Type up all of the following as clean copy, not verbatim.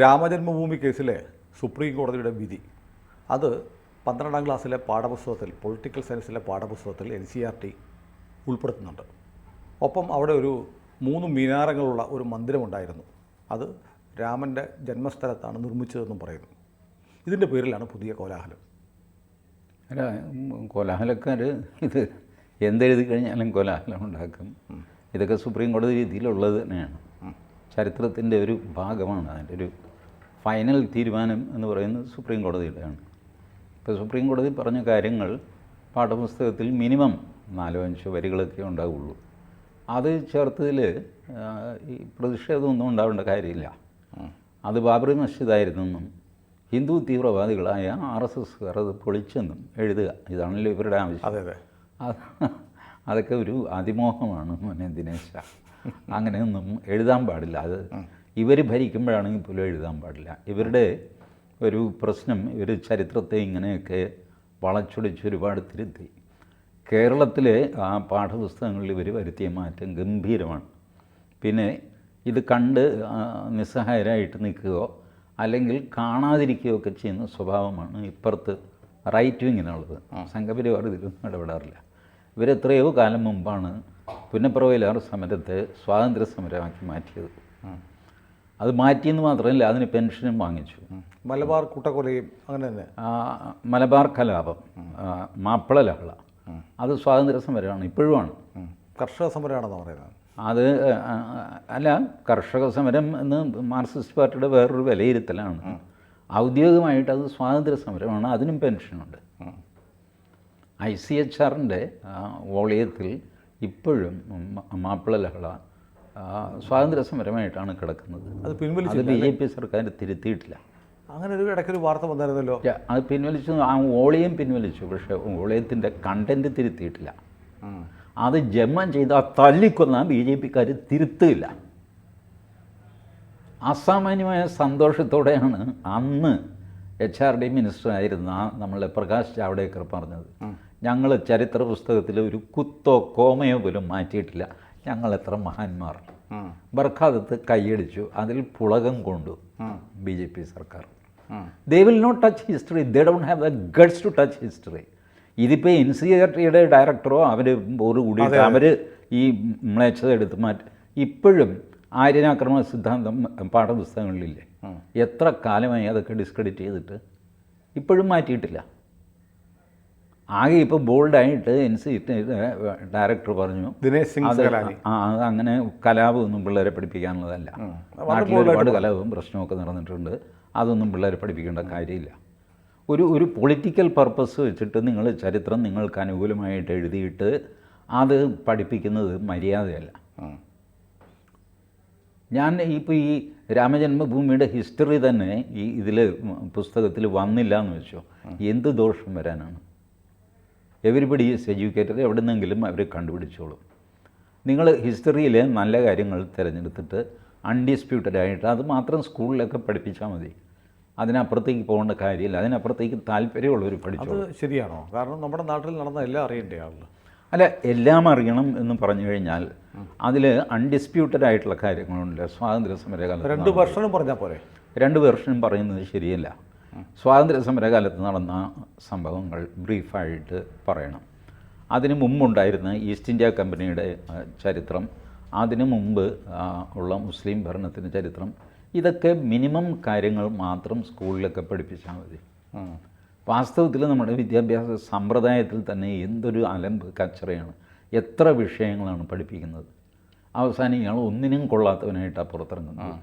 രാമജന്മഭൂമി കേസിലെ സുപ്രീം കോടതിയുടെ വിധി അത് 12ാം ക്ലാസ്സിലെ പാഠപുസ്തകത്തിൽ പൊളിറ്റിക്കൽ സയൻസിലെ പാഠപുസ്തകത്തിൽ NCERT ഉൾപ്പെടുത്തുന്നുണ്ട്. ഒപ്പം അവിടെ ഒരു 3 മീനാരങ്ങളുള്ള ഒരു മന്ദിരമുണ്ടായിരുന്നു. അത് രാമൻ്റെ ജന്മസ്ഥലത്താണ് നിർമ്മിച്ചതെന്നും പറയുന്നു. ഇതിൻ്റെ പേരിലാണ് പുതിയ കോലാഹലം. അല്ല, കോലാഹലക്കാർ ഇത് എന്തെഴുതി കഴിഞ്ഞാലും കോലാഹലം ഉണ്ടാക്കും. ഇതൊക്കെ സുപ്രീം കോടതി രീതിയിലുള്ളത് തന്നെയാണ്. ചരിത്രത്തിൻ്റെ ഒരു ഭാഗമാണ്. അതിൻ്റെ ഒരു ഫൈനൽ തീരുമാനം എന്ന് പറയുന്നത് സുപ്രീം കോടതിയുടെയാണ്. ഇപ്പോൾ സുപ്രീം കോടതി പറഞ്ഞ കാര്യങ്ങൾ പാഠപുസ്തകത്തിൽ മിനിമം 4-5 വരികളൊക്കെ ഉണ്ടാവുള്ളൂ. അത് ചേർത്തതിൽ ഈ പ്രതിഷേധമൊന്നും ഉണ്ടാവേണ്ട കാര്യമില്ല. അത് ബാബറി മസ്ജിദായിരുന്നെന്നും ഹിന്ദു തീവ്രവാദികളായ RSSകാർ അത് പൊളിച്ചെന്നും എഴുതുക, ഇതാണല്ലോ ഇവരുടെ ആവശ്യം. അതെ അതെ, അതൊക്കെ ഒരു അതിമോഹമാണ് മോനെ ദിനേശ. അങ്ങനെയൊന്നും എഴുതാൻ പാടില്ല. അത് ഇവർ ഭരിക്കുമ്പോഴാണെങ്കിൽ പോലും എഴുതാൻ പാടില്ല. ഇവരുടെ ഒരു പ്രശ്നം, ഇവർ ചരിത്രത്തെ ഇങ്ങനെയൊക്കെ വളച്ചൊടിച്ച് ഒരുപാട് തിരുത്തി. കേരളത്തിലെ ആ പാഠപുസ്തകങ്ങളിൽ ഇവർ വരുത്തിയ മാറ്റം ഗംഭീരമാണ്. പിന്നെ ഇത് കണ്ട് നിസ്സഹായരായിട്ട് നിൽക്കുകയോ അല്ലെങ്കിൽ കാണാതിരിക്കുകയോ ഒക്കെ ചെയ്യുന്ന സ്വഭാവമാണ് ഇപ്പുറത്ത് റൈറ്റ് വിങ്ങിനുള്ളത്. സംഘപരിവാർ ഇതിലൊന്നും ഇടപെടാറില്ല. ഇവരെത്രയോ കാലം മുമ്പാണ് പുന്നപ്രവയലാർ സമരത്തെ സ്വാതന്ത്ര്യ സമരമാക്കി മാറ്റിയത്. അത് മാറ്റിയെന്ന് മാത്രമല്ല, അതിന് പെൻഷനും വാങ്ങിച്ചു. മലബാർ കൂട്ടക്കൊലയും അങ്ങനെ തന്നെ. മലബാർ കലാപം, മാപ്പിള ലഹള, അത് സ്വാതന്ത്ര്യ സമരമാണ്, ഇപ്പോഴുമാണ്. കർഷക സമരമാണെന്ന് പറയുന്നത്. അത് അല്ല, കർഷക സമരം എന്ന് മാർക്സിസ്റ്റ് പാർട്ടിയുടെ വേറൊരു വിലയിരുത്തലാണ്. ഔദ്യോഗികമായിട്ട് അത് സ്വാതന്ത്ര്യ സമരമാണ്, അതിനും പെൻഷനുണ്ട്. ICHRൻ്റെ വോളിയത്തിൽ ഇപ്പോഴും മാപ്പിള ലഹള സ്വാതന്ത്ര്യ സമരമായിട്ടാണ് കിടക്കുന്നത്. അത് പിൻവലിച്ചു. അത് BJP സർക്കാർ തിരുത്തിയിട്ടില്ല. അങ്ങനെ ഒരു ഇടയ്ക്കൊരു വാർത്ത വന്നായിരുന്നല്ലോ. അത് പിൻവലിച്ചു, ആ വോളിയം പിൻവലിച്ചു. പക്ഷേ വോളിയത്തിൻ്റെ കണ്ടൻറ്റ് തിരുത്തിയിട്ടില്ല. അത് ജന്മം ചെയ്ത് തല്ലിക്കൊന്ന BJPക്കാർ തിരുത്തില്ല. അസാമാന്യമായ സന്തോഷത്തോടെയാണ് അന്ന് HRD മിനിസ്റ്ററായിരുന്ന നമ്മളെ പ്രകാശ് ജാവ്ദേക്കർ പറഞ്ഞത്, ഞങ്ങൾ ചരിത്ര പുസ്തകത്തിൽ ഒരു കുത്തോ കോമയോ പോലും മാറ്റിയിട്ടില്ല, ഞങ്ങൾ എത്ര മഹാന്മാർ. ബർഖാദത്ത് കൈയടിച്ചു, അതിൽ പുളകം കൊണ്ടു BJP സർക്കാർ. They will not touch history, they don't have the guts to touch history. ഇതിപ്പോൾ NCERTയുടെ ഡയറക്ടറോ അവരോട് കൂടിയിട്ട് അവർ ഈ മ്ലേച്ഛത എടുത്ത് മാറ്റി. ഇപ്പോഴും ആര്യനാക്രമണ സിദ്ധാന്തം പാഠപുസ്തകങ്ങളിലില്ലേ? എത്ര കാലമായി അതൊക്കെ ഡിസ്ക്രെഡിറ്റ് ചെയ്തിട്ട് ഇപ്പോഴും മാറ്റിയിട്ടില്ല. ആകെ ഇപ്പോൾ ബോൾഡായിട്ട് NCERT ഡയറക്ടർ പറഞ്ഞു, അത് അങ്ങനെ കലാപമൊന്നും പിള്ളേരെ പഠിപ്പിക്കാനുള്ളതല്ല. നാട്ടിൽ ഒരുപാട് കലാപവും പ്രശ്നമൊക്കെ നടന്നിട്ടുണ്ട്, അതൊന്നും പിള്ളേരെ പഠിപ്പിക്കേണ്ട കാര്യമില്ല. ഒരു പൊളിറ്റിക്കൽ പർപ്പസ് വെച്ചിട്ട് നിങ്ങൾ ചരിത്രം നിങ്ങൾക്ക് അനുകൂലമായിട്ട് എഴുതിയിട്ട് അത് പഠിപ്പിക്കുന്നത് മര്യാദയല്ല. ഞാൻ ഇപ്പോൾ ഈ രാമജന്മഭൂമിയുടെ ഹിസ്റ്ററി തന്നെ ഇതിൽ പുസ്തകത്തിൽ വന്നില്ല എന്ന് വെച്ചോ, എന്ത് ദോഷം വരാനാണ്? എവരിബഡി ഈസ് എഡ്യൂക്കേറ്റഡ്, എവിടെ നിന്നെങ്കിലും അവർ കണ്ടുപിടിച്ചോളും. നിങ്ങൾ ഹിസ്റ്ററിയിലെ നല്ല കാര്യങ്ങൾ തിരഞ്ഞെടുത്തിട്ട് അൺഡിസ്പ്യൂട്ടഡായിട്ട് അത് മാത്രം സ്കൂളിലൊക്കെ പഠിപ്പിച്ചാൽ മതി. അതിനപ്പുറത്തേക്ക് പോകേണ്ട കാര്യമില്ല. അതിനപ്പുറത്തേക്ക് താല്പര്യമുള്ളവർ പഠിച്ചോളൂ. അത് ശരിയാണോ? കാരണം നമ്മുടെ നാട്ടിൽ നടന്ന എല്ലാം അറിയണ്ടേ ആളുകൾ? അല്ല, എല്ലാം അറിയണം എന്ന് പറഞ്ഞു കഴിഞ്ഞാൽ അതിൽ അൺഡിസ്പ്യൂട്ടഡ് ആയിട്ടുള്ള കാര്യങ്ങളുണ്ട്. സ്വാതന്ത്ര്യ സമരകാലത്ത് 2 വെർഷനും പറഞ്ഞാൽ പോരെ? 2 വെർഷനും പറയുന്നത് ശരിയല്ല. സ്വാതന്ത്ര്യ സമരകാലത്ത് നടന്ന സംഭവങ്ങൾ ബ്രീഫായിട്ട് പറയണം. അതിന് മുമ്പുണ്ടായിരുന്ന ഈസ്റ്റ് ഇന്ത്യ കമ്പനിയുടെ ചരിത്രം, അതിനു മുമ്പ് ഉള്ള മുസ്ലിം ഭരണത്തിൻ്റെ ചരിത്രം, ഇതൊക്കെ മിനിമം കാര്യങ്ങൾ മാത്രം സ്കൂളിലൊക്കെ പഠിപ്പിച്ചാൽ മതി. വാസ്തവത്തിൽ നമ്മുടെ വിദ്യാഭ്യാസ സമ്പ്രദായത്തിൽ തന്നെ എന്തൊരു അലമ്പ് കച്ചറയാണ്. എത്ര വിഷയങ്ങളാണ് പഠിപ്പിക്കുന്നത്. അവസാനം ഇയാൾ ഒന്നിനും കൊള്ളാത്തവനായിട്ടാണ് പുറത്തിറങ്ങുന്നത്.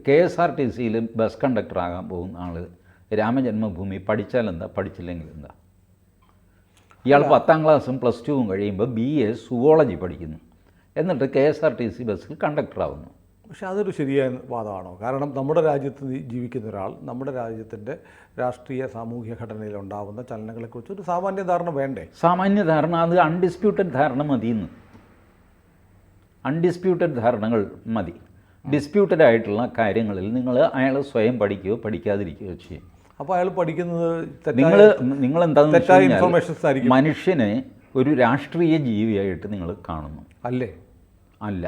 KSRTCയിൽ ബസ് കണ്ടക്ടറാകാൻ പോകുന്ന ആൾ രാമജന്മഭൂമി പഠിച്ചാലെന്താ, പഠിച്ചില്ലെങ്കിൽ എന്താ? ഇയാൾ 10ാം ക്ലാസ്സും +2 കഴിയുമ്പോൾ BA സുവോളജി പഠിക്കുന്നു, എന്നിട്ട് KSRTC ബസ്സിൽ കണ്ടക്ടറാവുന്നു. പക്ഷേ അതൊരു ശരിയായ വാദമാണോ? കാരണം നമ്മുടെ രാജ്യത്ത് ജീവിക്കുന്ന ഒരാൾ നമ്മുടെ രാജ്യത്തിൻ്റെ രാഷ്ട്രീയ സാമൂഹ്യ ഘടനയിൽ ഉണ്ടാകുന്ന ചലനങ്ങളെക്കുറിച്ച് ഒരു സാമാന്യ ധാരണ വേണ്ടേ? സാമാന്യ ധാരണ, അത് അൺഡിസ്പ്യൂട്ടഡ് ധാരണ മതിയെന്ന്. അൺഡിസ്പ്യൂട്ടഡ് ധാരണകൾ മതി. ഡിസ്പ്യൂട്ടഡ് ആയിട്ടുള്ള കാര്യങ്ങളിൽ നിങ്ങൾ അയാൾ സ്വയം പഠിക്കുകയോ പഠിക്കാതിരിക്കുകയോ ചെയ്യും. അപ്പോൾ അയാൾ പഠിക്കുന്നത് നിങ്ങളെന്താണെന്ന് വെച്ച് കഴിഞ്ഞാൽ മനുഷ്യനെ ഒരു രാഷ്ട്രീയ ജീവിയായിട്ട് നിങ്ങൾ കാണുന്നു. അല്ലേ? അല്ല.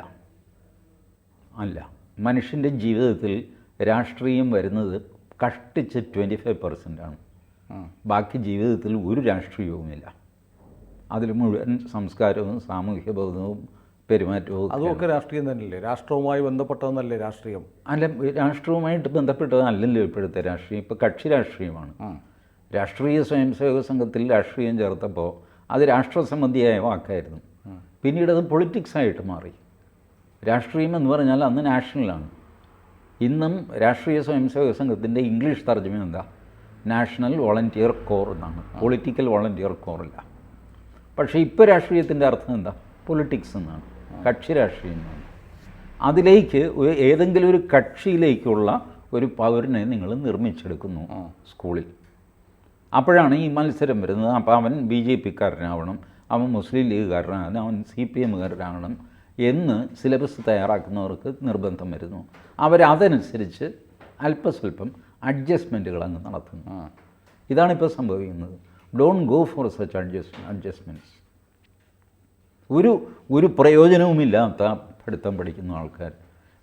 അല്ല, മനുഷ്യൻ്റെ ജീവിതത്തിൽ രാഷ്ട്രീയം വരുന്നത് കഷ്ടിച്ച് 25% ബാക്കി ജീവിതത്തിൽ ഒരു രാഷ്ട്രീയവുമില്ല. അതിൽ മുഴുവൻ സംസ്കാരവും സാമൂഹ്യ ബോധവും പെരുമാറ്റവും. അതുമൊക്കെ രാഷ്ട്രീയം തന്നെയല്ലേ? രാഷ്ട്രവുമായി ബന്ധപ്പെട്ടതെന്നല്ലേ രാഷ്ട്രീയം? അല്ല, രാഷ്ട്രീയമായിട്ട് ബന്ധപ്പെട്ടതല്ലല്ലോ ഇപ്പോഴത്തെ രാഷ്ട്രീയം. ഇപ്പോൾ കക്ഷി രാഷ്ട്രീയമാണ്. രാഷ്ട്രീയ സ്വയംസേവക സംഘത്തിൽ രാഷ്ട്രീയം ചേർത്തപ്പോൾ അത് രാഷ്ട്രസംബന്ധിയായ വാക്കായിരുന്നു. പിന്നീട് അത് പൊളിറ്റിക്സായിട്ട് മാറി. രാഷ്ട്രീയം എന്ന് പറഞ്ഞാൽ അന്ന് നാഷണലാണ്. ഇന്നും രാഷ്ട്രീയ സ്വയംസേവക സംഘത്തിൻ്റെ ഇംഗ്ലീഷ് തർജ്ജമ എന്താ? നാഷണൽ വോളണ്ടിയർ കോർ എന്നാണ്. പൊളിറ്റിക്കൽ വോളണ്ടിയർ കോറല്ല. പക്ഷേ ഇപ്പോൾ രാഷ്ട്രീയത്തിൻ്റെ അർത്ഥം എന്താ? പൊളിറ്റിക്സ് എന്നാണ്, കക്ഷി രാഷ്ട്രീയം എന്നാണ്. അതിലേക്ക് ഏതെങ്കിലും ഒരു കക്ഷിയിലേക്കുള്ള ഒരു പൗരനെ നിങ്ങൾ നിർമ്മിച്ചെടുക്കുന്നു സ്കൂളിൽ. അപ്പോഴാണ് ഈ മത്സരം വരുന്നത്. അപ്പോൾ അവൻ BJP-കാരനാവണം, അവൻ മുസ്ലിം ലീഗുകാരനാകണം, അവൻ CPM-കാരനാകണം എന്ന് സിലബസ് തയ്യാറാക്കുന്നവർക്ക് നിർബന്ധം വരുന്നു. അവരതനുസരിച്ച് അല്പസ്വല്പം അഡ്ജസ്റ്റ്മെൻറ്റുകൾ അങ്ങ് നടത്തുന്നു. ഇതാണിപ്പോൾ സംഭവിക്കുന്നത്. Don't go for such adjustments. ഒരു പ്രയോജനവുമില്ലാത്ത പഠിത്തം പഠിക്കുന്ന ആൾക്കാർ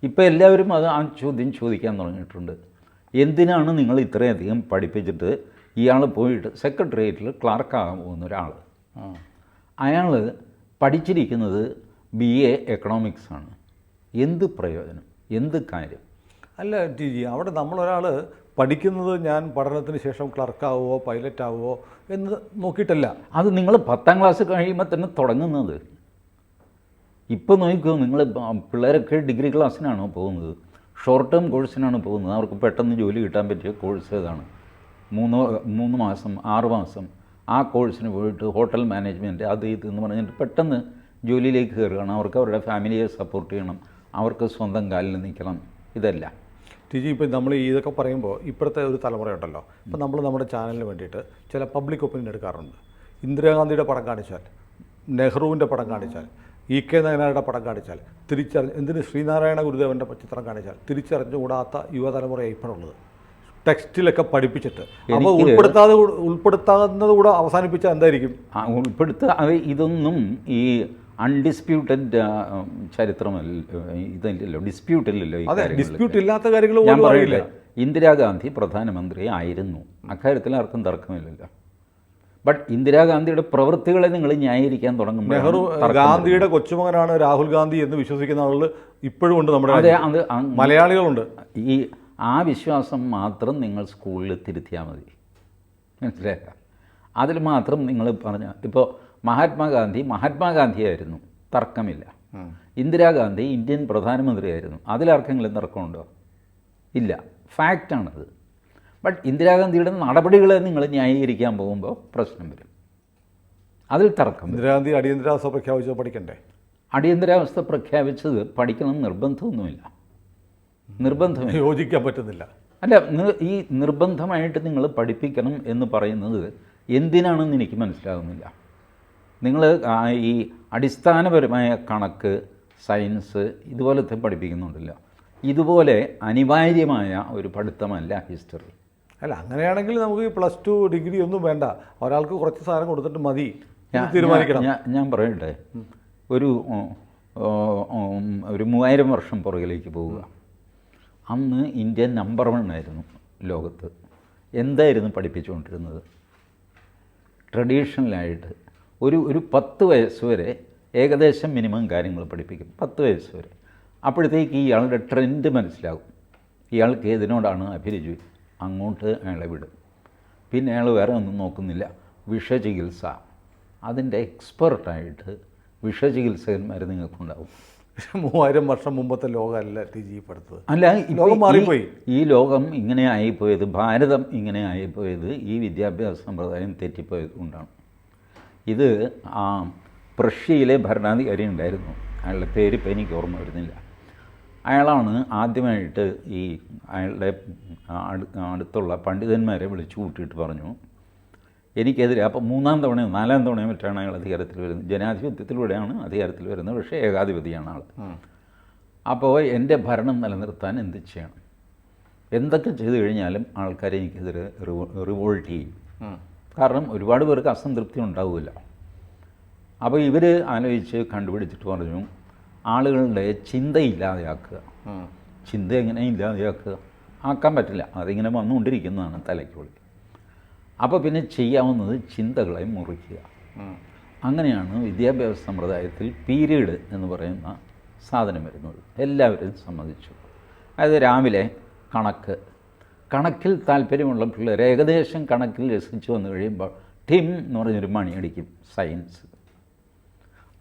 ഇപ്പോൾ എല്ലാവരും ആ ചോദ്യം ചോദിക്കാൻ തുടങ്ങിയിട്ടുണ്ട്. എന്തിനാണ് നിങ്ങൾ ഇത്രയധികം പഠിപ്പിച്ചിട്ട് ഇയാൾ പോയിട്ട് സെക്രട്ടേറിയറ്റിൽ ക്ലാർക്കാകാൻ പോകുന്ന ഒരാൾ, അയാൾ പഠിച്ചിരിക്കുന്നത് BA എക്കണോമിക്സ് ആണ്. എന്ത് പ്രയോജനം? എന്ത് കാര്യം? അല്ല ടി ജി, അവിടെ നമ്മളൊരാൾ പഠിക്കുന്നത് ഞാൻ പഠനത്തിന് ശേഷം ക്ലർക്കാവുമോ പൈലറ്റാവുമോ എന്ന് നോക്കിയിട്ടല്ല. അത് നിങ്ങൾ 10ാം ക്ലാസ് കഴിയുമ്പോൾ തന്നെ തുടങ്ങുന്നത്. ഇപ്പോൾ നോക്കിക്കോ, നിങ്ങൾ പിള്ളേരൊക്കെ ഡിഗ്രി ക്ലാസ്സിനാണോ പോകുന്നത്? ഷോർട്ട് ടേം കോഴ്സിനാണ് പോകുന്നത്. അവർക്ക് പെട്ടെന്ന് ജോലി കിട്ടാൻ പറ്റിയ കോഴ്സ് ഏതാണ്? 3 മാസം 6 മാസം ആ കോഴ്സിന് പോയിട്ട് ഹോട്ടൽ മാനേജ്മെൻറ്റ് അത് ഇത് എന്ന് പറഞ്ഞിട്ട് പെട്ടെന്ന് ജോലിയിലേക്ക് കയറുകയാണ്. അവർക്ക് അവരുടെ ഫാമിലിയെ സപ്പോർട്ട് ചെയ്യണം, അവർക്ക് സ്വന്തം കാലിൽ നിൽക്കണം. ഇതല്ല ടി ജി. ഇപ്പം നമ്മൾ ഇതൊക്കെ പറയുമ്പോൾ ഇപ്പോഴത്തെ ഒരു തലമുറയുണ്ടല്ലോ, ഇപ്പം നമ്മൾ നമ്മുടെ ചാനലിന് വേണ്ടിയിട്ട് ചില പബ്ലിക് ഒപ്പീനിയൻ എടുക്കാറുണ്ട്. ഇന്ദിരാഗാന്ധിയുടെ പടം കാണിച്ചാൽ, നെഹ്റുവിൻ്റെ പടം കാണിച്ചാൽ, EK നായനാരുടെ പടം കാണിച്ചാൽ എന്തിന് ശ്രീനാരായണ ഗുരുദേവൻ്റെ ചിത്രം കാണിച്ചാൽ തിരിച്ചറിഞ്ഞുകൂടാത്ത യുവതലമുറയാണ് ഇപ്പോഴുള്ളത്. ടെക്സ്റ്റിലൊക്കെ പഠിപ്പിച്ചിട്ട് അപ്പോൾ ഉൾപ്പെടുത്താവുന്നത് കൂടെ അവസാനിപ്പിച്ചാൽ എന്തായിരിക്കും? ഇതൊന്നും ഈ അൺഡിസ്പ്യൂട്ടഡ് ചരിത്രമല്ല, ഇതല്ലല്ലോ, ഡിസ്പ്യൂട്ടില്ലല്ലോ. ഡിസ്പ്യൂട്ട് ഇല്ലാത്ത കാര്യങ്ങൾ ഞാൻ പറയില്ല. ഇന്ദിരാഗാന്ധി പ്രധാനമന്ത്രി ആയിരുന്നു, അക്കാര്യത്തിൽ ആർക്കും തർക്കമില്ലല്ലോ. ബട്ട് ഇന്ദിരാഗാന്ധിയുടെ പ്രവൃത്തികളെ നിങ്ങൾ ന്യായീകരിക്കാൻ തുടങ്ങും. നെഹ്റു ഗാന്ധിയുടെ കൊച്ചുമകനാണ് രാഹുൽ ഗാന്ധി എന്ന് വിശ്വസിക്കുന്ന ആളുകൾ ഇപ്പോഴും ഉണ്ട്, നമ്മുടെ മലയാളികളുണ്ട്. ആ വിശ്വാസം മാത്രം നിങ്ങൾ സ്കൂളിൽ തിരുത്തിയാൽ മതി, മനസ്സിലാക്കുക. അതിൽ മാത്രം നിങ്ങൾ പറഞ്ഞ ഇപ്പോൾ മഹാത്മാഗാന്ധിയായിരുന്നു, തർക്കമില്ല. ഇന്ദിരാഗാന്ധി ഇന്ത്യൻ പ്രധാനമന്ത്രിയായിരുന്നു, അതിലാർക്കെങ്കിലും തർക്കമുണ്ടോ? ഇല്ല, ഫാക്റ്റാണത്. ബട്ട് ഇന്ദിരാഗാന്ധിയുടെ നടപടികളെ നിങ്ങൾ ന്യായീകരിക്കാൻ പോകുമ്പോൾ പ്രശ്നം വരും, അതിൽ തർക്കം. ഇന്ദിരാഗാന്ധി അടിയന്തരാവസ്ഥ പ്രഖ്യാപിച്ചത് പഠിക്കണ്ടേ? അടിയന്തരാവസ്ഥ പ്രഖ്യാപിച്ചത് പഠിക്കണം നിർബന്ധമൊന്നുമില്ല, നിർബന്ധമില്ല, യോജിക്കാൻ പറ്റുന്നില്ല. അല്ല, ഈ നിർബന്ധമായിട്ട് നിങ്ങൾ പഠിപ്പിക്കണം എന്ന് പറയുന്നത് എന്തിനാണെന്ന് എനിക്ക് മനസ്സിലാകുന്നില്ല. നിങ്ങൾ ഈ അടിസ്ഥാനപരമായ കണക്ക്, സയൻസ് ഇതുപോലത്തെ പഠിപ്പിക്കുന്നുണ്ടല്ലോ, ഇതുപോലെ അനിവാര്യമായ ഒരു പഠിത്തമല്ല ഹിസ്റ്ററി. അല്ല, അങ്ങനെയാണെങ്കിൽ നമുക്ക് +2 ഡിഗ്രി ഒന്നും വേണ്ട, ഒരാൾക്ക് കുറച്ച് സാധനം കൊടുത്തിട്ട് മതി തീരുമാനിക്കണം. ഞാൻ പറയട്ടെ, ഒരു 3000 വർഷം പുറകിലേക്ക് പോവുക. അന്ന് ഇന്ത്യ നമ്പർ 1 ആയിരുന്നു ലോകത്ത്. എന്തായിരുന്നു പഠിപ്പിച്ചുകൊണ്ടിരുന്നത്? ട്രഡീഷണലായിട്ട് ഒരു 10 വയസ്സ് വരെ ഏകദേശം മിനിമം കാര്യങ്ങൾ പഠിപ്പിക്കും, 10 വയസ്സ് വരെ. അപ്പോഴത്തേക്ക് ഇയാളുടെ ട്രെൻഡ് മനസ്സിലാകും, ഇയാൾക്ക് ഏതിനോടാണ് അഭിരുചി, അങ്ങോട്ട് അയാളെ വിടും. പിന്നെ അയാൾ വേറെ ഒന്നും നോക്കുന്നില്ല. വിഷചികിത്സ, അതിൻ്റെ എക്സ്പെർട്ടായിട്ട് വിഷചികിത്സകന്മാർ നിങ്ങൾക്കുണ്ടാവും. 3000 വർഷം മുമ്പത്തെ ലോകമല്ല ടി ജി പഠിത്തത്. അല്ല, ലോകം മാറിപ്പോയി. ഈ ലോകം ഇങ്ങനെ ആയിപ്പോയത്, ഭാരതം ഇങ്ങനെ ആയിപ്പോയത് ഈ വിദ്യാഭ്യാസ സമ്പ്രദായം തെറ്റിപ്പോയത് കൊണ്ടാണ്. ഇത് പ്രഷ്യയിലെ ഭരണാധികാരി ഉണ്ടായിരുന്നു, അയാളുടെ പേര് ഇപ്പം എനിക്ക് ഓർമ്മ വരുന്നില്ല. അയാളാണ് ആദ്യമായിട്ട് ഈ അയാളുടെ അടുത്തുള്ള പണ്ഡിതന്മാരെ വിളിച്ചു കൂട്ടിയിട്ട് പറഞ്ഞു, എനിക്കെതിരെ. അപ്പോൾ 3ാം തവണയോ 4ാം തവണയോ മറ്റാണ് അയാൾ അധികാരത്തിൽ വരുന്നത്. ജനാധിപത്യത്തിലൂടെയാണ് അധികാരത്തിൽ വരുന്നത്, പക്ഷേ ഏകാധിപതിയാണ് ആൾ. അപ്പോൾ എൻ്റെ ഭരണം നിലനിർത്താൻ എന്ത് ചെയ്യണം? എന്തൊക്കെ ചെയ്തു കഴിഞ്ഞാലും ആൾക്കാർ എനിക്കെതിരെ റിവോൾട്ട് ചെയ്യും. കാരണം ഒരുപാട് പേർക്ക് അസംതൃപ്തി ഉണ്ടാവില്ല. അപ്പോൾ ഇവർ ആലോചിച്ച് കണ്ടുപിടിച്ചിട്ട് പറഞ്ഞു, ആളുകളുടെ ചിന്തയില്ലാതെയാക്കുക. ചിന്ത എങ്ങനെ ഇല്ലാതെയാക്കുക? ആക്കാൻ പറ്റില്ല, അതിങ്ങനെ വന്നുകൊണ്ടിരിക്കുന്നതാണ് തലയ്ക്കുള്ളിൽ. അപ്പോൾ പിന്നെ ചെയ്യാവുന്നത് ചിന്തകളെ മുറിക്കുക. അങ്ങനെയാണ് വിദ്യാഭ്യാസ സമ്പ്രദായത്തിൽ പീരീഡ് എന്ന് പറയുന്ന സാധനം വരുന്നത്. എല്ലാവരും സമ്മതിച്ചു. അതായത് രാവിലെ കണക്കിൽ താല്പര്യമുള്ള പിള്ളേർ ഏകദേശം കണക്കിൽ രസിച്ചു വന്നു കഴിയുമ്പോൾ ടിം എന്ന് പറഞ്ഞൊരു മണിയടിക്കും സയൻസ്.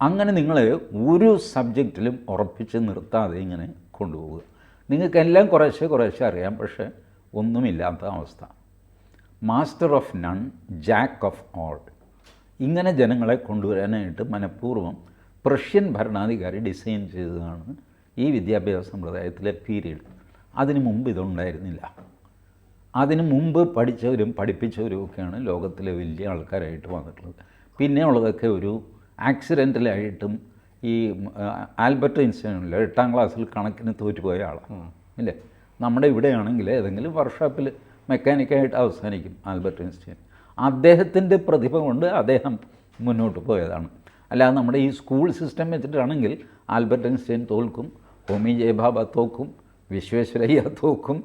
അങ്ങനെ നിങ്ങൾ ഒരു സബ്ജക്റ്റിലും ഉറപ്പിച്ച് നിർത്താതെ ഇങ്ങനെ കൊണ്ടുപോവുക. നിങ്ങൾക്കെല്ലാം കുറേശ്ശെ അറിയാം, പക്ഷേ ഒന്നുമില്ലാത്ത അവസ്ഥ. Master of none, Jack of all. ഇങ്ങനെ ജനങ്ങളെ കൊണ്ടുവരാനായിട്ട് മനഃപൂർവ്വം പ്രഷ്യൻ ഭരണാധികാരി ഡിസൈൻ ചെയ്തതാണ് ഈ വിദ്യാഭ്യാസ സമ്പ്രദായത്തിലെ പീരീഡ്. അതിനു മുമ്പ് ഇതുണ്ടായിരുന്നില്ല. അതിനു മുമ്പ് പഠിച്ചവരും പഠിപ്പിച്ചവരും ഒക്കെയാണ് ലോകത്തിലെ വലിയ ആൾക്കാരായിട്ട് വന്നിട്ടുള്ളത്. പിന്നെ ഉള്ളതൊക്കെ ഒരു ആക്സിഡൻ്റലായിട്ടും ഈ ആൽബർട്ട് ഐൻസ്റ്റൈനിൽ 8ാം ക്ലാസ്സിൽ കണക്കിന് തോറ്റുപോയ ആളാണ് ഇല്ലേ. നമ്മുടെ ഇവിടെയാണെങ്കിൽ ഏതെങ്കിലും വർക്ക്ഷോപ്പിൽ മെക്കാനിക്കായിട്ട് അവസാനിക്കും ആൽബർട്ട് ഐൻസ്റ്റൈൻ. അദ്ദേഹത്തിൻ്റെ പ്രതിഭ കൊണ്ട് അദ്ദേഹം മുന്നോട്ട് പോയതാണ്. അല്ലാതെ നമ്മുടെ ഈ സ്കൂൾ സിസ്റ്റം വെച്ചിട്ടാണെങ്കിൽ ആൽബർട്ട് ഐൻസ്റ്റൈൻ തോൽക്കും, ഹോമി ജയഭാബ തോക്കും, വിശ്വേശ്വരയ്യ തോക്കും,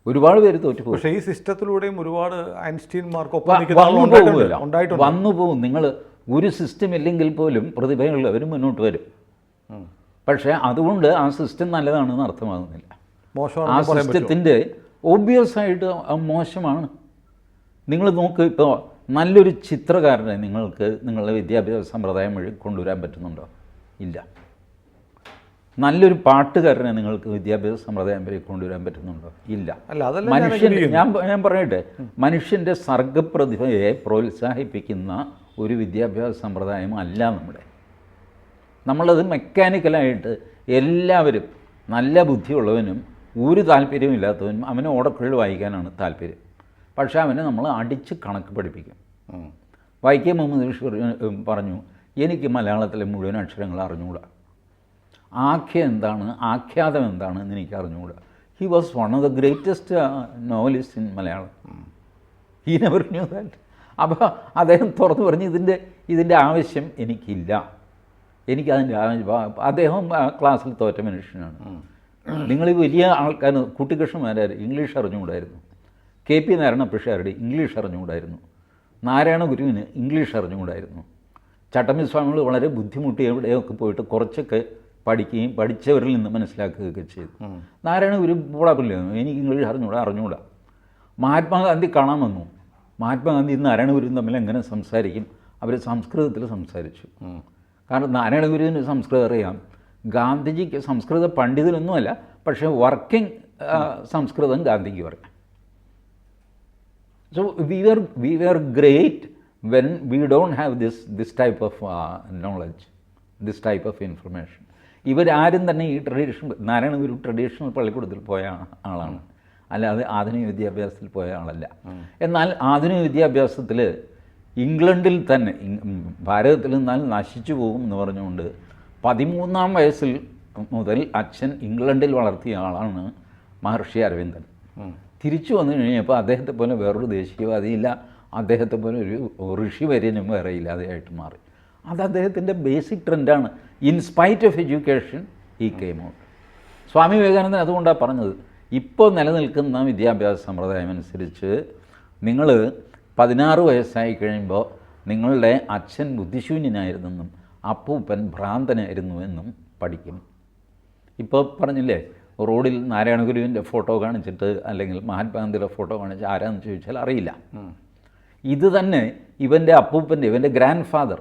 ഒരുപാട് പേര് തോറ്റുപോകും. പക്ഷേ ഈ സിസ്റ്റത്തിലൂടെയും ഒരുപാട് ഐൻസ്റ്റീൻമാർക്ക് വന്നു പോകും. നിങ്ങൾ ഒരു സിസ്റ്റം ഇല്ലെങ്കിൽ പോലും പ്രതിഭയുള്ളവർ മുന്നോട്ട് വരും. പക്ഷേ അതുകൊണ്ട് ആ സിസ്റ്റം നല്ലതാണെന്ന് അർത്ഥമാകുന്നില്ല. ആ സിസ്റ്റത്തിൻ്റെ ഒബ്വിയസ് ആയിട്ട് മോശമാണ്. നിങ്ങൾ നോക്ക്, ഇപ്പോൾ നല്ലൊരു ചിത്രകാരനെ നിങ്ങൾക്ക് നിങ്ങളുടെ വിദ്യാഭ്യാസ സമ്പ്രദായം വഴി കൊണ്ടുവരാൻ പറ്റുന്നുണ്ടോ? ഇല്ല. നല്ലൊരു പാട്ടുകാരനെ നിങ്ങൾക്ക് വിദ്യാഭ്യാസ സമ്പ്രദായം വഴി കൊണ്ടുവരാൻ പറ്റുന്നുണ്ടോ? ഇല്ല. ഞാൻ പറയട്ടെ, മനുഷ്യൻ്റെ സർഗപ്രതിഭയെ പ്രോത്സാഹിപ്പിക്കുന്ന ഒരു വിദ്യാഭ്യാസ സമ്പ്രദായം അല്ല നമ്മളത് മെക്കാനിക്കലായിട്ട് എല്ലാവരും നല്ല ബുദ്ധിയുള്ളവനും ഒരു താല്പര്യമില്ലാത്തവനും അവന് ഓടക്കുഴൽ വായിക്കാനാണ് താല്പര്യം. പക്ഷേ അവനെ നമ്മൾ അടിച്ച് കണക്ക് പഠിപ്പിക്കും. വൈക്കം മുഹമ്മദ് ബഷീർ പറഞ്ഞു, എനിക്ക് മലയാളത്തിലെ മുഴുവൻ അക്ഷരങ്ങൾ അറിഞ്ഞുകൂടാ, ആഖ്യാതം എന്താണ് എന്ന് എനിക്ക് അറിഞ്ഞുകൂടാ. He was one of the greatest novelist in Malayalam. He never knew that. അപ്പോൾ അദ്ദേഹം തുറന്നു പറഞ്ഞ് ഇതിൻ്റെ ആവശ്യം എനിക്കില്ല, എനിക്കതിൻ്റെ അദ്ദേഹം ക്ലാസ്സിൽ തോറ്റ മനുഷ്യനാണ്. നിങ്ങൾ വലിയ ആൾക്കാർ കുട്ടിക്കൃഷ്ണന്മാരാർ ഇംഗ്ലീഷ് അറിഞ്ഞുകൂടായിരുന്നു, KP നാരായണപിഷാരുടെ ഇംഗ്ലീഷ് അറിഞ്ഞുകൂടായിരുന്നു, നാരായണ ഗുരുവിന് ഇംഗ്ലീഷ് അറിഞ്ഞുകൂടായിരുന്നു. ചട്ടമ്പി സ്വാമികൾ വളരെ ബുദ്ധിമുട്ടി എവിടെയൊക്കെ പോയിട്ട് കുറച്ചൊക്കെ പഠിക്കുകയും പഠിച്ചവരിൽ നിന്ന് മനസ്സിലാക്കുകയൊക്കെ ചെയ്തു. നാരായണ ഗുരു പോടാപ്പില്ലായിരുന്നു, എനിക്ക് ഇംഗ്ലീഷ് അറിഞ്ഞുകൂടാ. മഹാത്മാഗാന്ധി കാണാൻ വന്നു. മഹാത്മാഗാന്ധി നാരായണ ഗുരുവും തമ്മിൽ എങ്ങനെ സംസാരിക്കും? അവർ സംസ്കൃതത്തിൽ സംസാരിച്ചു. കാരണം നാരായണ ഗുരുവിന് സംസ്കൃതം അറിയാം, ഗാന്ധിജിക്ക് സംസ്കൃത പണ്ഡിതനൊന്നുമല്ല, പക്ഷേ വർക്കിംഗ് സംസ്കൃതം ഗാന്ധിക്ക് പറയാം. So we were great when we don't have this type of knowledge, this type of information. ഇവരാരും തന്നെ ഈ നാരായണ ഗുരു ട്രഡീഷണൽ പള്ളിക്കൂടത്തിൽ പോയ ആളാണ്, അല്ലാതെ ആധുനിക വിദ്യാഭ്യാസത്തിൽ പോയ ആളല്ല. എന്നാൽ ആധുനിക വിദ്യാഭ്യാസത്തിൽ ഇംഗ്ലണ്ടിൽ തന്നെ, ഭാരതത്തിൽ നിന്നാൽ നശിച്ചു പോകും എന്ന് പറഞ്ഞുകൊണ്ട് 13ാം വയസ്സിൽ മുതൽ അച്ഛൻ ഇംഗ്ലണ്ടിൽ വളർത്തിയ ആളാണ് മഹർഷി അരവിന്ദൻ. തിരിച്ചു വന്നു കഴിഞ്ഞപ്പോൾ അദ്ദേഹത്തെ പോലെ വേറൊരു ദേശീയവാദിയില്ല, അദ്ദേഹത്തെ പോലെ ഒരു ഋഷിവര്യനും വേറെ ഇല്ലാതെയായിട്ട് മാറി. അത് അദ്ദേഹത്തിൻ്റെ ബേസിക് ട്രെൻഡാണ്. ഇൻ സ്പൈറ്റ് ഓഫ് എഡ്യൂക്കേഷൻ ഈ കെയിം ഔട്ട്. സ്വാമി വിവേകാനന്ദൻ അതുകൊണ്ടാണ് പറഞ്ഞത്, ഇപ്പോൾ നിലനിൽക്കുന്ന വിദ്യാഭ്യാസ സമ്പ്രദായം അനുസരിച്ച് നിങ്ങൾ 16 വയസ്സായി കഴിയുമ്പോൾ നിങ്ങളുടെ അച്ഛൻ ബുദ്ധിശൂന്യനായിരുന്നെന്നും അപ്പൂപ്പൻ ഭ്രാന്തനായിരുന്നുവെന്നും പഠിക്കും. ഇപ്പോൾ പറഞ്ഞില്ലേ, റോഡിൽ നാരായണ ഗുരുവിൻ്റെ ഫോട്ടോ കാണിച്ചിട്ട് അല്ലെങ്കിൽ മഹാത്മാഗാന്ധിയുടെ ഫോട്ടോ കാണിച്ച് ആരാന്ന് ചോദിച്ചാൽ അറിയില്ല. ഇത് തന്നെ ഇവൻ്റെ അപ്പൂപ്പൻ്റെ, ഇവൻ്റെ ഗ്രാൻഡ് ഫാദർ,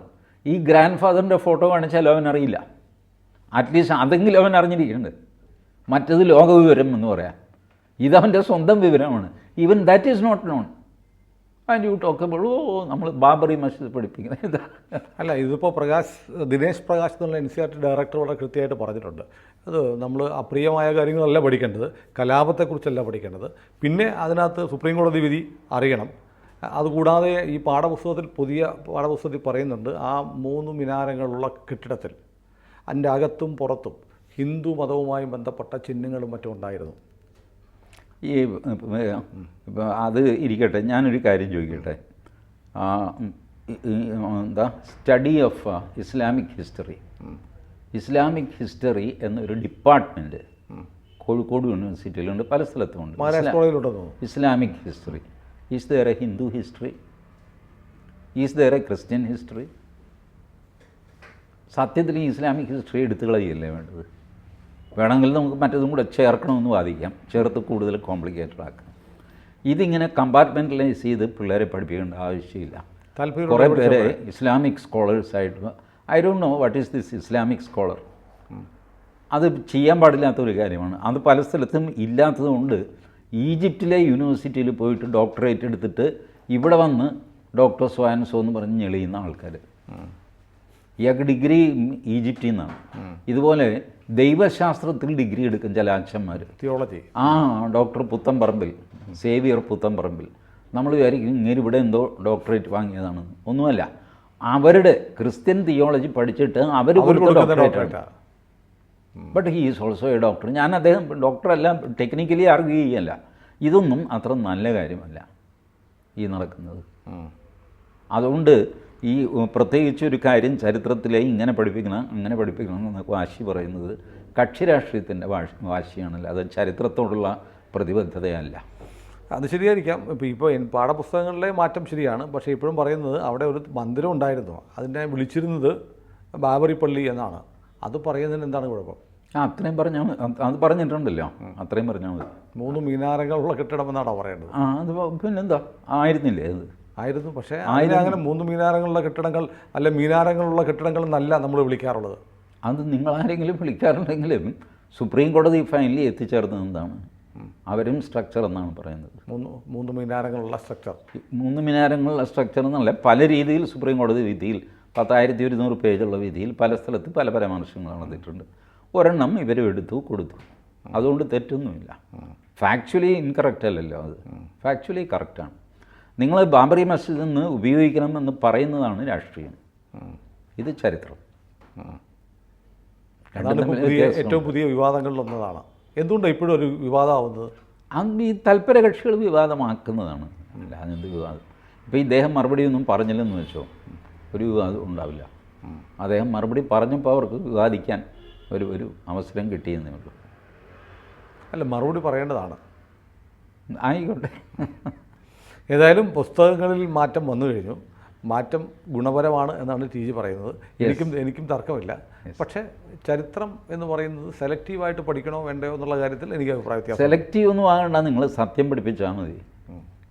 ഈ ഗ്രാൻഡ് ഫാദറിൻ്റെ ഫോട്ടോ കാണിച്ചാൽ അവൻ അറിയില്ല. അറ്റ്ലീസ്റ്റ് അതെങ്കിലും അവൻ അറിഞ്ഞിരിക്കുന്നുണ്ട്. മറ്റത് ലോകവിവരം എന്ന് പറയാം, ഇതവൻ്റെ സ്വന്തം വിവരമാണ്. Even that is not known. And you talk about നമ്മൾ ബാബറി മസ്ജിദ് പഠിപ്പിക്കുന്നത് അല്ല. ഇതിപ്പോൾ ദിനേശ് പ്രകാശ് എന്നുള്ള NCERT ഡയറക്ടർ വളരെ കൃത്യമായിട്ട് പറഞ്ഞിട്ടുണ്ട്. അത് നമ്മൾ അപ്രിയമായ കാര്യങ്ങളല്ല പഠിക്കേണ്ടത്, കലാപത്തെക്കുറിച്ചല്ല പഠിക്കേണ്ടത്. പിന്നെ അതിനകത്ത് സുപ്രീം കോടതി വിധി അറിയണം. അതുകൂടാതെ ഈ പുതിയ പാഠപുസ്തകത്തിൽ പറയുന്നുണ്ട്, ആ 3 മിനാരങ്ങളുള്ള കെട്ടിടത്തിൽ അതിൻ്റെ അകത്തും പുറത്തും ഹിന്ദു മതവുമായി ബന്ധപ്പെട്ട ചിഹ്നങ്ങളും മറ്റും ഉണ്ടായിരുന്നു. ഈ അത് ഇരിക്കട്ടെ, ഞാനൊരു കാര്യം ചോദിക്കട്ടെ. എന്താ സ്റ്റഡി ഓഫ് ഇസ്ലാമിക് ഹിസ്റ്ററി എന്നൊരു ഡിപ്പാർട്ട്മെൻറ്റ് കോഴിക്കോട് യൂണിവേഴ്സിറ്റിയിലുണ്ട്, പല സ്ഥലത്തുമുണ്ട്. മഹാരാഷ്ട്ര കോളേജിലുണ്ടെന്ന് തോന്നുന്നു. Islamic history, is there a Hindu history, is there a Christian history? സത്യത്തിൽ ഈ ഇസ്ലാമിക് ഹിസ്റ്ററി എടുത്തു കളയുകയല്ലേ വേണ്ടത്? വേണമെങ്കിൽ നമുക്ക് മറ്റതും കൂടെ ചേർക്കണമെന്ന് വാദിക്കാം, ചേർത്ത് കൂടുതൽ കോംപ്ലിക്കേറ്റഡ് ആക്കാം. ഇതിങ്ങനെ കമ്പാർട്ട്മെൻറ്റലൈസ് ചെയ്ത് പിള്ളേരെ പഠിപ്പിക്കേണ്ട ആവശ്യമില്ല. കുറേ പേര് ഇസ്ലാമിക് സ്കോളേഴ്സായിട്ട്, I don't know what is this Islamic scholar. അത് ചെയ്യാൻ പാടില്ലാത്തൊരു കാര്യമാണ്. അത് പല സ്ഥലത്തും ഇല്ലാത്തതുകൊണ്ട് ഈജിപ്തിലെ യൂണിവേഴ്സിറ്റിയിൽ പോയിട്ട് ഡോക്ടറേറ്റ് എടുത്തിട്ട് ഇവിടെ വന്ന് ഡോക്ടർ സോ എന്ന് പറഞ്ഞ് ഞെളിയുന്ന ആൾക്കാർ. ഇയാൾക്ക് ഡിഗ്രി ഈജിപ്തിൽ നിന്നാണ്. ഇതുപോലെ ദൈവശാസ്ത്രത്തിൽ ഡിഗ്രി എടുക്കും ചില അച്ഛന്മാർ, theology. Doctor Puthanparambil, Xavier Puthanparambil. നമ്മൾ വിചാരിക്കും ഇങ്ങനെ ഇവിടെ എന്തോ ഡോക്ടറേറ്റ് വാങ്ങിയതാണെന്ന്. ഒന്നുമല്ല, അവരുടെ ക്രിസ്ത്യൻ തിയോളജി പഠിച്ചിട്ട് അവർ doctorate. But he is also a doctor. ഞാൻ അദ്ദേഹം ഡോക്ടറല്ല, ടെക്നിക്കലി ആർഗ്യൂ ചെയ്യല്ല. ഇതൊന്നും അത്ര നല്ല കാര്യമല്ല ഈ നടക്കുന്നത്. അതുകൊണ്ട് ഈ പ്രത്യേകിച്ച് ഒരു കാര്യം ചരിത്രത്തിലെ ഇങ്ങനെ പഠിപ്പിക്കണം അങ്ങനെ പഠിപ്പിക്കണം എന്നൊക്കെ വാശി പറയുന്നത് കക്ഷി രാഷ്ട്രീയത്തിൻ്റെ വാശിയാണല്ലോ, അത് ചരിത്രത്തോടുള്ള പ്രതിബദ്ധതയല്ല. അത് ശരിയായിരിക്കാം. ഇപ്പോൾ പാഠപുസ്തകങ്ങളിലെ മാറ്റം ശരിയാണ്. പക്ഷേ ഇപ്പോഴും പറയുന്നത് അവിടെ ഒരു മന്ദിരം ഉണ്ടായിരുന്നു, അതിനെ വിളിച്ചിരുന്നത് ബാബറി പള്ളി എന്നാണ്. അത് പറയുന്നതിന് എന്താണ് കുഴപ്പം? അത്രയും പറഞ്ഞാൽ അത് പറഞ്ഞിട്ടുണ്ടല്ലോ, അത്രയും പറഞ്ഞാൽ മതി. 3 മീനാരങ്ങളുള്ള കെട്ടിടം എന്നാണോ പറയേണ്ടത്? അത് പിന്നെന്താ, ആയിരുന്നില്ലേ? അത് ആയിരുന്നു. പക്ഷേ അങ്ങനെ 3 മീനാരങ്ങളുള്ള കെട്ടിടങ്ങൾ അല്ലെ മീനാരങ്ങളുള്ള കെട്ടിടങ്ങൾ എന്നല്ല നമ്മൾ വിളിക്കാറുള്ളത്. അത് നിങ്ങളാരെങ്കിലും വിളിക്കാറുണ്ടെങ്കിലും സുപ്രീം കോടതി ഫൈനലി എത്തിച്ചേർന്നത് എന്താണ്? അവരും സ്ട്രക്ചർ എന്നാണ് പറയുന്നത്. 3 മീനാരങ്ങളുള്ള സ്ട്രക്ചർ. 3 മീനാരങ്ങളുള്ള സ്ട്രക്ചർ എന്നല്ല, പല രീതിയിൽ സുപ്രീം കോടതി വിധിയിൽ 10,200 പേജുള്ള വിധിയിൽ പല സ്ഥലത്ത് പല പരാമർശങ്ങൾ നടന്നിട്ടുണ്ട്. ഒരെണ്ണം ഇവരും എടുത്തു കൊടുത്തു, അതുകൊണ്ട് തെറ്റൊന്നുമില്ല. ഫാക്ച്വലി ഇൻകറക്റ്റ് അല്ലല്ലോ, അത് ഫാക്ച്വലി കറക്റ്റാണ്. നിങ്ങൾ ബാബറി മസ്ജിദിൽ നിന്ന് ഉപയോഗിക്കണമെന്ന് പറയുന്നതാണ് രാഷ്ട്രീയം, ഇത് ചരിത്രം. ഏറ്റവും പുതിയ വിവാദങ്ങളിലൊന്നതാണ്. എന്തുകൊണ്ടാണ് ഇപ്പോഴും ഒരു വിവാദമാവുന്നത്? അത് ഈ തൽപര കക്ഷികൾ വിവാദമാക്കുന്നതാണ്, അല്ലാതെന്ത് വിവാദം. ഇപ്പോൾ ഇദ്ദേഹം മറുപടിയൊന്നും പറഞ്ഞില്ലെന്ന് വെച്ചോ, ഒരു വിവാദം ഉണ്ടാവില്ല. അദ്ദേഹം മറുപടി പറഞ്ഞപ്പോൾ അവർക്ക് വിവാദിക്കാൻ ഒരു അവസരം കിട്ടിയെന്നേ ഉള്ളൂ. അല്ല, മറുപടി പറയേണ്ടതാണ്. ആയിക്കോട്ടെ. ഏതായാലും പുസ്തകങ്ങളിൽ മാറ്റം വന്നു കഴിഞ്ഞു. മാറ്റം ഗുണപരമാണ് എന്നാണ് ടി ജി പറയുന്നത്. എനിക്കും തർക്കമില്ല. പക്ഷേ ചരിത്രം എന്ന് പറയുന്നത് സെലക്റ്റീവായിട്ട് പഠിക്കണോ വേണ്ടയോ എന്നുള്ള കാര്യത്തിൽ എനിക്ക് അഭിപ്രായ വ്യത്യാസം. സെലക്റ്റീവ് ഒന്നും ആകണ്ട, നിങ്ങൾ സത്യം പഠിപ്പിച്ചാൽ മതി.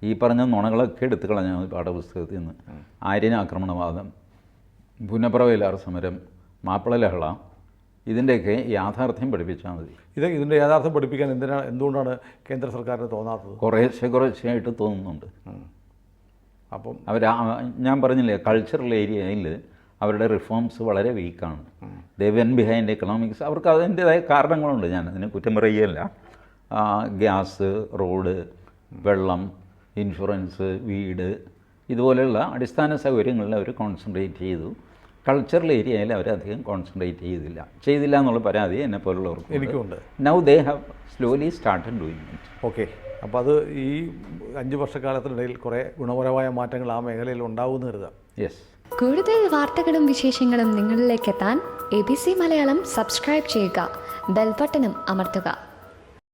ഈ പറഞ്ഞ നുണകളൊക്കെ എടുത്തു കളഞ്ഞാൽ മതി പാഠപുസ്തകത്തിൽ നിന്ന്. ആര്യൻ ആക്രമണവാദം, പുന്നപ്രവയലാർ സമരം, മാപ്പിള ലഹള, ഇതിൻ്റെയൊക്കെ യാഥാർത്ഥ്യം പഠിപ്പിച്ചാൽ മതി. ഇതിൻ്റെ യാഥാർത്ഥ്യം പഠിപ്പിക്കാൻ എന്തുകൊണ്ടാണ് കേന്ദ്ര സർക്കാരിന് തോന്നാത്തത്? കുറേശ്ശെയായിട്ട് തോന്നുന്നുണ്ട്. അപ്പം ഞാൻ പറഞ്ഞില്ലേ, കൾച്ചറൽ ഏരിയയിൽ അവരുടെ റിഫോംസ് വളരെ വീക്കാണ്. ദേ വെൻ ബിഹൈൻഡ് എക്കണോമിക്സ്. അവർക്ക് അതിൻ്റേതായ കാരണങ്ങളുണ്ട്, ഞാൻ അതിന് കുറ്റം പറയുകയല്ല. ഗ്യാസ്, റോഡ്, വെള്ളം, ഇൻഷുറൻസ്, വീട്, ഇതുപോലെയുള്ള അടിസ്ഥാന സൗകര്യങ്ങളിൽ അവർ കോൺസെൻട്രേറ്റ് ചെയ്തു. കൾച്ചറൽ ഏരിയയിൽ അവരധികം കോൺസെൻട്രേറ്റ് ചെയ്തില്ല എന്നുള്ള പരാതി എന്നെ പോലുള്ളവർക്ക് എനിക്കുണ്ട്. Now they have slowly started doing it. Okay. അപ്പോൾ അത് ഈ 5 വർഷക്കാലത്തിനിടയിൽ കുറേ ഗുണപരമായ മാറ്റങ്ങൾ ആ മേഖലയിൽ ഉണ്ടാവുമെന്ന് കരുതാം. യെസ്. കൂടുതൽ വാർത്തകളും വിശേഷങ്ങളും നിങ്ങളിലേക്ക് എത്താൻ ABC മലയാളം സബ്സ്ക്രൈബ് ചെയ്യുക, ബെൽ ബട്ടണും അമർത്തുക.